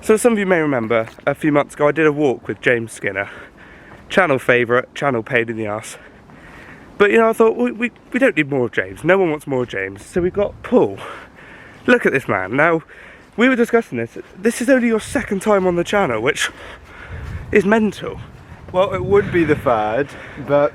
So some of you may remember, a few months ago I did a walk with James Skinner. Channel favourite, channel pain in the arse. But you know, I thought, we don't need more of James. No one wants more of James. So we got Paul. Look at this man. Now, we were discussing this. This is only your second time on the channel, which is mental. Well, it would be the third, but...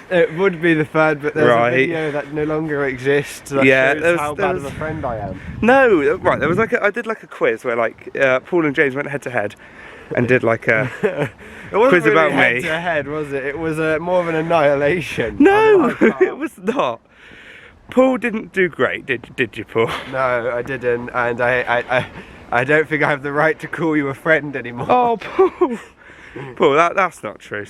it would be the third, but there's a video that no longer exists that shows how bad of a friend I am. No, right, there was like I did like a quiz where like Paul and James went head to head and did like a it wasn't quiz really about head me. to head, was it? It was more of an annihilation. No, it was not. Paul didn't do great, did you, Paul? No, I didn't, and I don't think I have the right to call you a friend anymore. Oh, Paul. Paul, that's not true.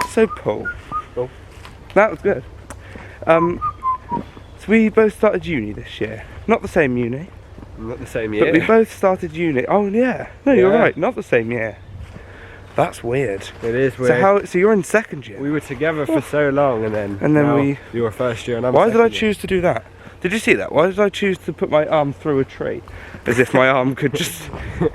So Paul, that was good. So we both started uni this year. Not the same uni. Not the same year. But we both started uni. Oh yeah. No, you're right. Not the same year. That's weird. It is weird. So you're in second year. We were together for so long, and then you were first year, and I'm. Why did I choose to do that? Did you see that? Why did I choose to put my arm through a tree? As if my arm could just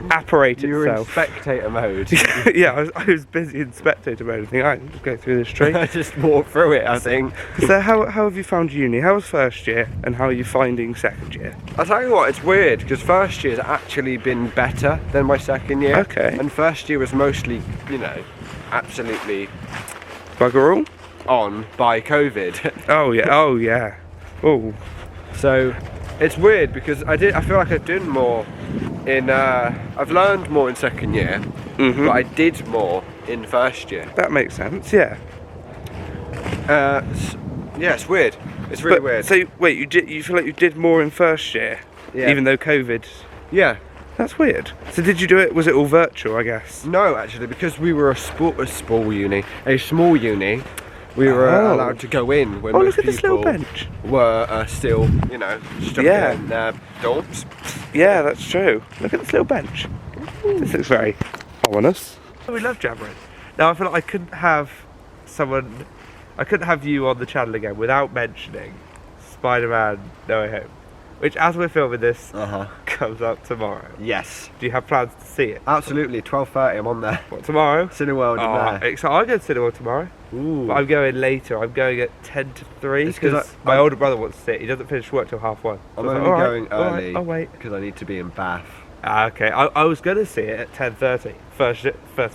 apparate itself. You were in spectator mode. Yeah, I was busy in spectator mode. I think I can just go through this tree. I just walked through it, I think. So how have you found uni? How was first year and how are you finding second year? I'll tell you what, it's weird because first year's actually been better than my second year. Okay. And first year was mostly, you know, absolutely Bugger all? on by COVID. Oh yeah. Oh. So it's weird because I feel like I did more in I've learned more in second year, but I did more in first year. That makes sense, yeah. Yeah, it's weird. It's really weird. So wait, you feel like you did more in first year, even though COVID? Yeah. That's weird. So did you do it? Was it all virtual? I guess. No, actually, because we were a small uni. We were allowed to go in when most look at this little people bench. were still, you know, stuck in their dorms. Yeah, that's true. Look at this little bench. This looks very ominous. We love jabbering. Now I feel like I couldn't have you on the channel again without mentioning Spiderman No Way Home, which as we're filming this comes up tomorrow. Yes. Do you have plans to see it? Absolutely, 12:30 I'm on there. What, tomorrow? Cineworld in there. So I go to Cineworld tomorrow. Ooh. But I'm going later. I'm going at 10 to 3 because my older brother wants to sit. He doesn't finish work till 1:30. I'm only going early I'll wait. because I need to be in Bath. Okay. I was going to see it at 10:30. First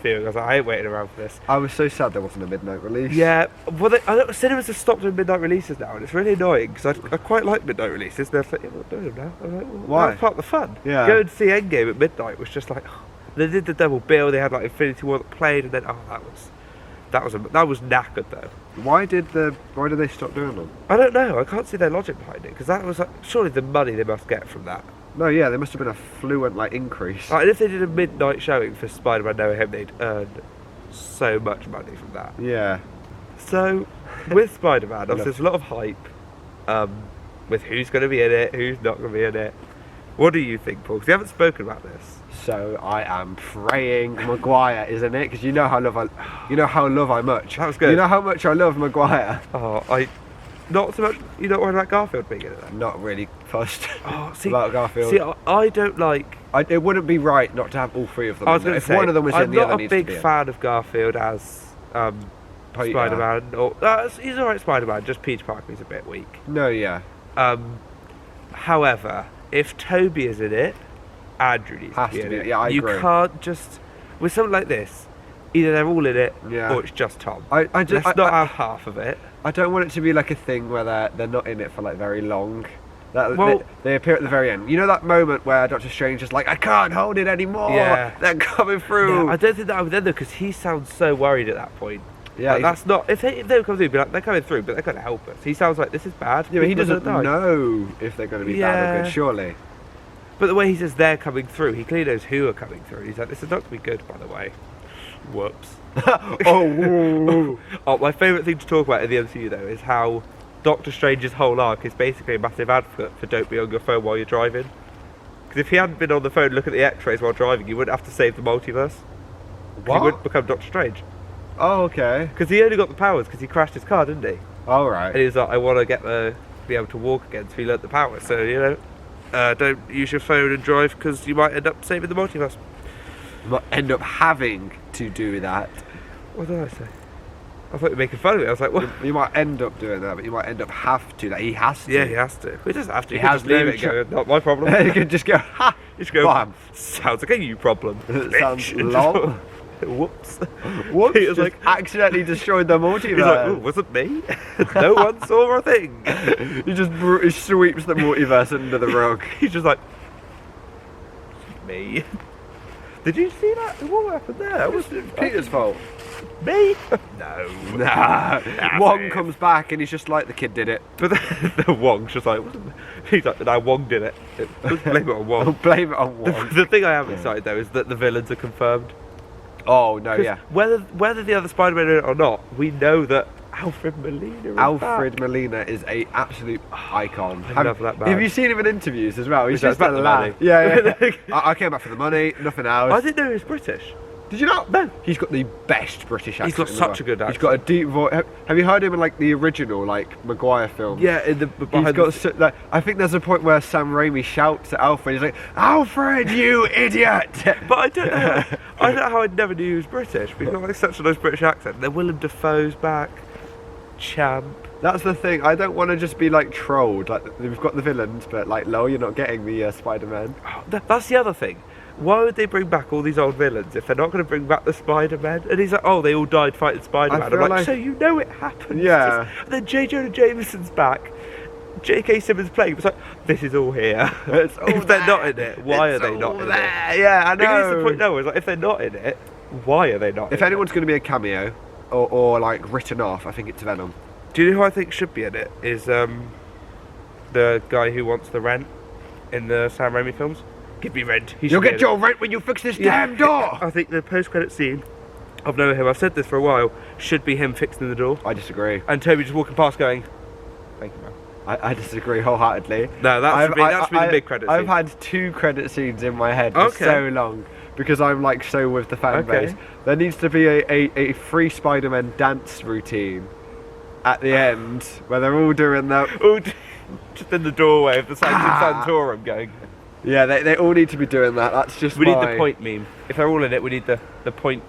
viewing. I was like, I ain't waiting around for this. I was so sad there wasn't a midnight release. Yeah. Well, cinemas have stopped doing midnight releases now, and it's really annoying because I quite like midnight releases. They're like, yeah, we're not doing them now. I'm like, well, why? That's part of the fun. Yeah. Go and see Endgame at midnight was just like, they did the double bill. They had like Infinity War that played, and then that was knackered though. Why did they stop doing them? I don't know. I can't see their logic behind it because that was surely the money they must get from that. No, yeah, there must have been a fluent increase. And if they did a midnight showing for Spider-Man No Way Home, they'd earn so much money from that. Yeah. So with Spider-Man, obviously there's a lot of hype with who's going to be in it, who's not going to be in it. What do you think, Paul? Because we haven't spoken about this. So I am praying Maguire is in it because you know how I much. That was good. You know how much I love Maguire. Oh, not so much. You're not worried about Garfield being in it then? Not really fussed about Garfield. See, I don't like. It wouldn't be right not to have all three of them. I was going to say, one of them was in, the other needs to be in. I'm not a big fan of Garfield as Spider-Man. He's alright Spider-Man. Just Peter Parker is a bit weak. No, yeah. However, if Toby is in it, Andrew needs to be in it. Yeah, I agree. You can't just with something like this. Either they're all in it, or it's just Tom. Let's not have half of it. I don't want it to be like a thing where they're not in it for very long. They appear at the very end. You know that moment where Doctor Strange is like, I can't hold it anymore. Yeah, they're coming through. Yeah, I don't think that would end though, because he sounds so worried at that point. Yeah, that's not. If they come through, be like, they're coming through, but they're going to help us. He sounds like this is bad. Yeah, but he doesn't know if they're going to be bad or good, surely. But the way he says they're coming through, he clearly knows who are coming through. He's like, this is not going to be good, by the way. Whoops. Oh, my favourite thing to talk about in the MCU though is how Doctor Strange's whole arc is basically a massive advocate for don't be on your phone while you're driving. Because if he hadn't been on the phone looking at the X-rays while driving, you wouldn't have to save the multiverse. What? He wouldn't become Doctor Strange. Oh, okay. Because he only got the powers because he crashed his car, didn't he? All right. And he was like, I want to get be able to walk again so he learnt the power. So, you know, don't use your phone and drive because you might end up saving the multiverse. You might end up having to do that. What did I say? I thought you were making fun of me. I was like, what? You might end up doing that, but you might end up have to. Like, he has to. Yeah, he has to. He doesn't have to. He can has just leave no it and go, not my problem. He could just go, ha! You just go, Bam. sounds like a you problem. It sounds bitch. lol. Whoops. Whoops, He was just accidentally destroyed the multiverse. He's like, oh, was it me? No one saw a thing. He just sweeps the multiverse under the rug. He's just like, me. Did you see that? What happened there? That was Peter's fault. me. No. Nah. Wong comes back and he's just like, the kid did it. But the Wong's just like, he's like, no, Wong did it. Let's blame it on Wong. I'll blame it on Wong. The thing I am excited though is that the villains are confirmed. Oh, no, yeah. Whether the other Spider-Man are in it or not, we know that Alfred Molina is Alfred back. Molina is a absolute icon. I love that man. Have you seen him in interviews as well? He's He's just back a for the lad. money. Yeah. I came back for the money, nothing else. I didn't know he was British. Did you not? No. He's got the best British accent. He's got in the such world. a good He's accent. got a deep voice. Have you heard him in like the original, like Maguire film? Yeah, in the He's behind got like, I think there's a point where Sam Raimi shouts at Alfred. He's like, "Alfred, you idiot!" But I don't know. I don't know how I never knew he was British. But he's got like such a nice British accent. Then Willem Dafoe's back. Champ. That's the thing. I don't want to just be like trolled. Like we've got the villains, but like, lol, you're not getting the Spider-Man. Oh, that's the other thing. Why would they bring back all these old villains if they're not going to bring back the Spider-Man? And he's like, oh, they all died fighting Spider-Man. feel I'm like, like- so you know it happened. Yeah. And then J. Jonah Jameson's back. J.K. Simmons playing. It's like, this is all here. It's all If they're not in there. it, why are It's they not all in there. it? Yeah, I Because know. the point now is like, if they're not in it, why are they not If in anyone's going to be a cameo or like written off, I think it's Venom. it? Do you know who I think should be in it? Is the guy who wants the rent in the Sam Raimi films? Give me rent. He You'll should be get in your rent when you fix this Yeah. damn door. I think the post-credit scene of Know Him, I've said this for a while, should be him fixing the door. I disagree. And Toby just walking past going, thank you, man. I disagree wholeheartely. No, that should be the big credit scene. I've had 2 credit scenes in my head for Okay. so long because I'm like so with the fan Okay. base. There needs to be a free Spider-Man dance routine at the end where they're all doing that. Oh, just in the doorway of the Santorum going. Yeah, they all need to be doing that. That's just We need my- the point meme. If they're all in it, we need the point,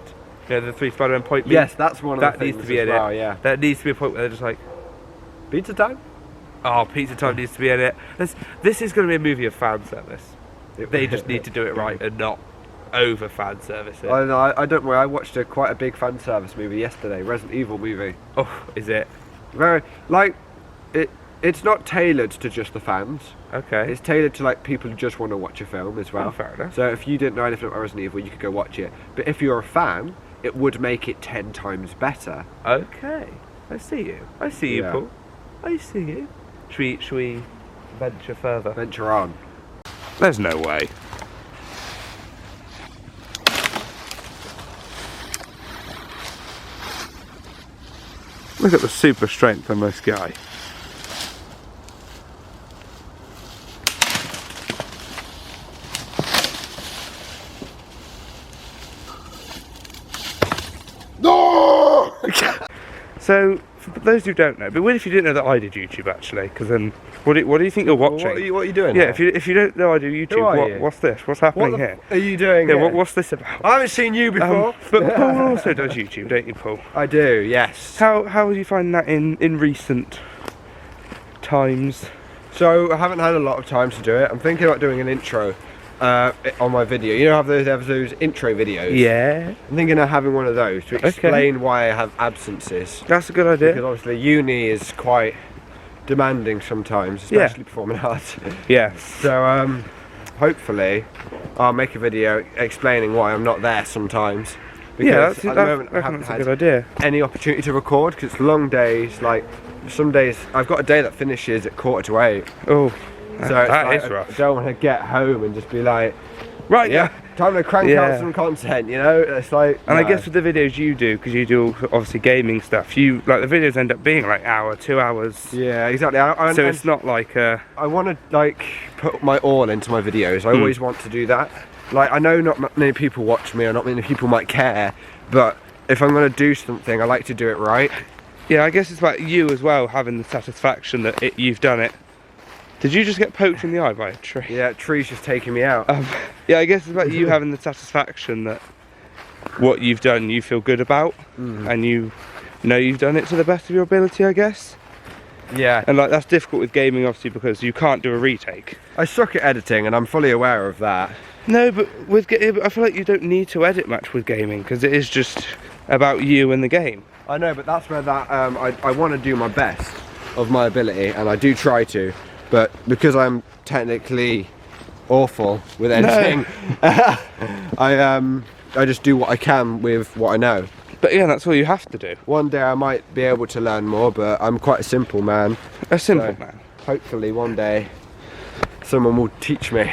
you know, the 3 Spider-Man point meme. Yes, that's one of that the things needs to be as in well, it. yeah. That needs to be a point where they're just like, Pizza time? oh, Pizza Time needs to be in it. This is going to be a movie of fan service. They just need to do it right and not over fan service it. I know. I don't worry. I watched quite a big fan service movie yesterday. Resident Evil movie. Oh, is it? Very like it. It's not tailored to just the fans. Okay. It's tailored to like people who just want to watch a film as well. Oh, fair enough. So if you didn't know anything about Resident Evil, you could go watch it. But if you're a fan, it would make it 10 times better. Okay. I see you. I see you, Yeah. Paul. I see you. Should we venture further? Venture on. There's no way. Look at the super strength on this guy. No! So, for those who don't know, but what if you didn't know that I did YouTube actually? Because then, what do you think you're watching? What are you doing? Yeah, here? if you don't know I do Who YouTube, are you? what's this? What's happening What the here? are you doing? Yeah, here? what's this about? I haven't seen you before. But Paul also does YouTube, don't you, Paul? I do. Yes. How would you find that in recent times? So I haven't had a lot of time to do it. I'm thinking about doing an intro on my video. You know, have those intro videos. Yeah, I'm thinking of having one of those to explain why I have absences. that's a good Because idea. obviously uni is quite demanding sometimes, Yeah. especially performing arts. Yes. So hopefully I'll make a video explaining why I'm not there sometimes. Because Yeah, at the moment I haven't that's a had good idea. any opportunity to record because it's long days. Like some days I've got a day that finishes at 7:45. Oh, So it's that like, is I rough. don't want to get home and just be like, Right, yeah, time to crank Yeah. out some content, you know? It's like, And I no. guess with the videos you do, because you do obviously gaming stuff, you like the videos end up being like hour, 2 hours. Yeah, exactly. So it's not like I want to like put my all into my videos. I always want to do that. Like I know not many people watch me, or not many people might care, but if I'm going to do something, I like to do it right. Yeah, I guess it's about you as well, having the satisfaction that you've done it. Did you just get poked in the eye by a tree? Yeah, tree's just taking me out. Yeah, I guess it's about you having the satisfaction that what you've done you feel good about, and you know you've done it to the best of your ability, I guess. Yeah. And like that's difficult with gaming, obviously, because you can't do a retake. I suck at editing, and I'm fully aware of that. No, but I feel like you don't need to edit much with gaming, because it is just about you and the game. I know, but that's where that I want to do my best of my ability, and I do try to, but because I'm technically awful with editing, I just do what I can with what I know. But yeah, that's all you have to do. One day I might be able to learn more, but I'm quite a simple man. A simple man. Hopefully one day someone will teach me.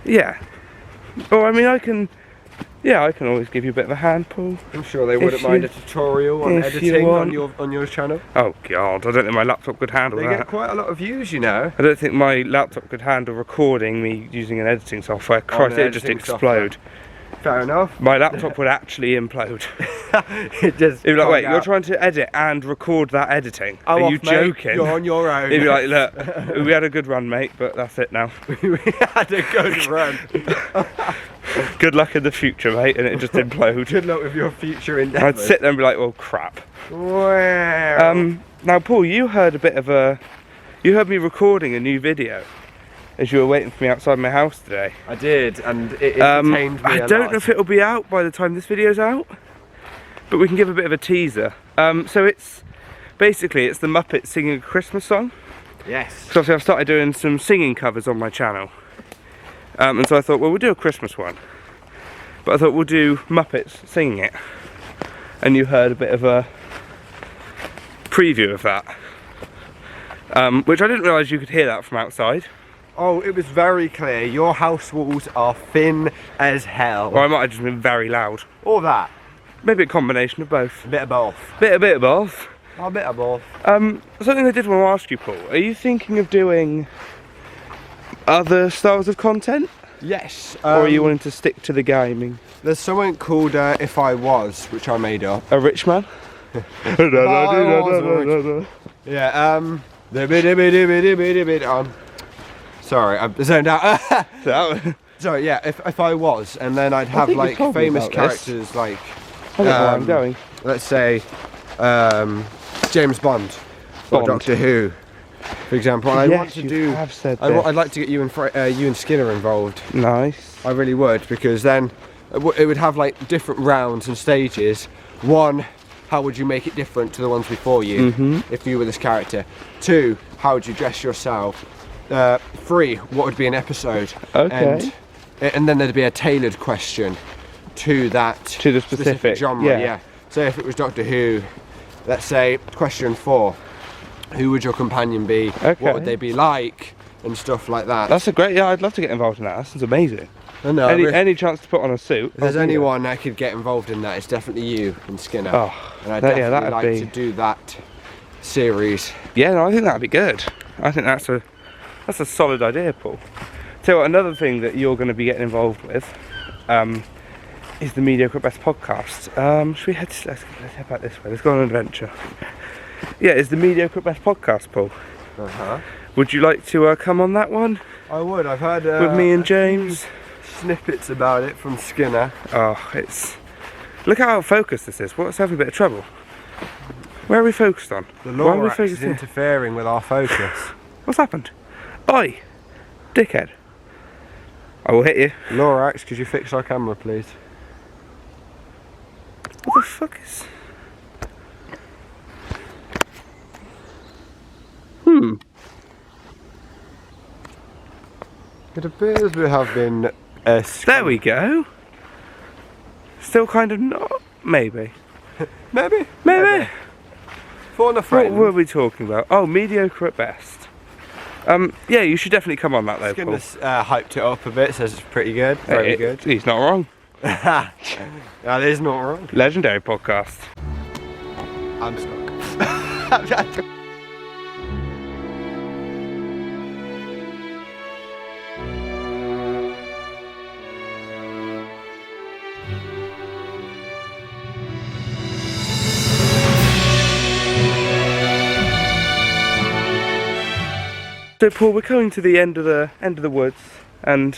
Yeah. Or I mean, I can always give you a bit of a hand, Paul. I'm sure they wouldn't mind a tutorial on editing on your channel. Oh God, I don't think my laptop could handle that. They get quite a lot of views, you know. I don't think my laptop could handle recording me using an editing software. Christ, it'd just explode. Fair enough. My laptop would actually implode. It'd be like, wait, you're trying to edit and record that editing? Are you joking? You're on your own. He'd be like, look, we had a good run, mate, but that's it now. We had a good run. Good luck in the future, mate, and it just implode. Good luck with your future endeavours. I'd sit there and be like, well, crap. Wow. Now, Paul, you heard me recording a new video as you were waiting for me outside my house today. I did, and it entertained me I don't know if it'll be out by the time this video's out, but we can give a bit of a teaser. So it's the Muppets singing a Christmas song. Yes. So obviously I've started doing some singing covers on my channel. And so I thought, well, we'll do a Christmas one. But I thought we'll do Muppets singing it. And you heard a bit of a preview of that. Which I didn't realise you could hear that from outside. Oh, it was very clear. Your house walls are thin as hell. Or I might have just been very loud. Or that. Maybe a combination of both. A bit of both. A bit of both. A bit of both. Something I did want to ask you, Paul. Are you thinking of doing other styles of content? Yes. Or are you wanting to stick to the gaming? There's something called If I Was, which I made up. A rich man? Yeah, sorry, I'm zoned out. Sorry, yeah, if I was, and then I'd have like famous characters like, I don't know where I'm going. Let's say, James Bond, or Doctor Who, for example. Yes, I want to do. Have said I'd like to get you and Skinner involved. Nice. I really would, because then it would have like different rounds and stages. One, how would you make it different to the ones before you if you were this character? Two, how would you dress yourself? Three, what would be an episode? Okay. And then there'd be a tailored question to the specific genre. Yeah. So if it was Doctor Who, let's say question 4, who would your companion be? Okay. What would they be like? And stuff like that. That's a great. Yeah, I'd love to get involved in that. That sounds amazing. I know. Any chance to put on a suit? If there's anyone I could get involved in that, it's definitely you and Skinner. Oh, and I'd definitely like to do that series. Yeah, no, I think that'd be good. I think that's a solid idea, Paul. Tell you what, another thing that you're going to be getting involved with is the Mediocre at Best podcast. Should we let's head back this way. Let's go on an adventure. Yeah, it's the Mediocre at Best podcast, Paul. Would you like to come on that one? I would. I've heard with me and James. Snippets about it from Skinner. Oh, look how out of focus this is. What's having a bit of trouble? Where are we focused on? The Lorax is interfering with our focus. What's happened? Oi, dickhead. I will hit you. Lorax, could you fix our camera, please? What the fuck is... It appears we have been... There we go. Still kind of not. Maybe. Maybe. Phone a friend. What were we talking about? Oh, mediocre at best. Yeah, you should definitely come on that though, Paul. Skinner's hyped it up a bit, says it's pretty good. Very good. He's not wrong. That is not wrong. Legendary podcast. I'm stuck. So Paul, we're coming to the end of the woods, and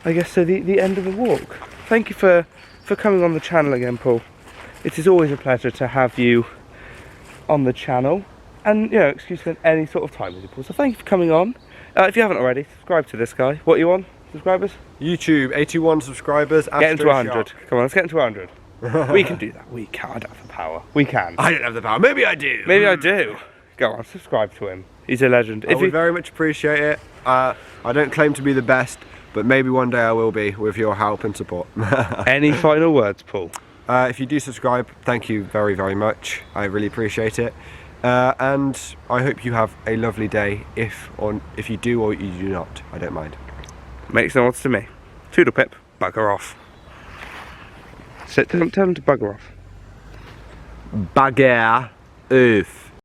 I guess so the end of the walk. Thank you for coming on the channel again, Paul. It is always a pleasure to have you on the channel, and you know, excuse me, spend any sort of time with you, Paul. So thank you for coming on. If you haven't already, subscribe to this guy. What are you on? Subscribers? YouTube, 81 subscribers. Get into 100. Come on, let's get into 100. We can do that. We can. I don't have the power. We can. I don't have the power. Maybe I do. Maybe I do. Go on, subscribe to him. He's a legend. I would very much appreciate it. I don't claim to be the best, but maybe one day I will be with your help and support. Any final words, Paul? If you do subscribe, thank you very, very much. I really appreciate it. And I hope you have a lovely day, if you do or you do not. I don't mind. Makes no odds to me. Toodle pip, bugger off. Tell him to bugger off. Bugger off.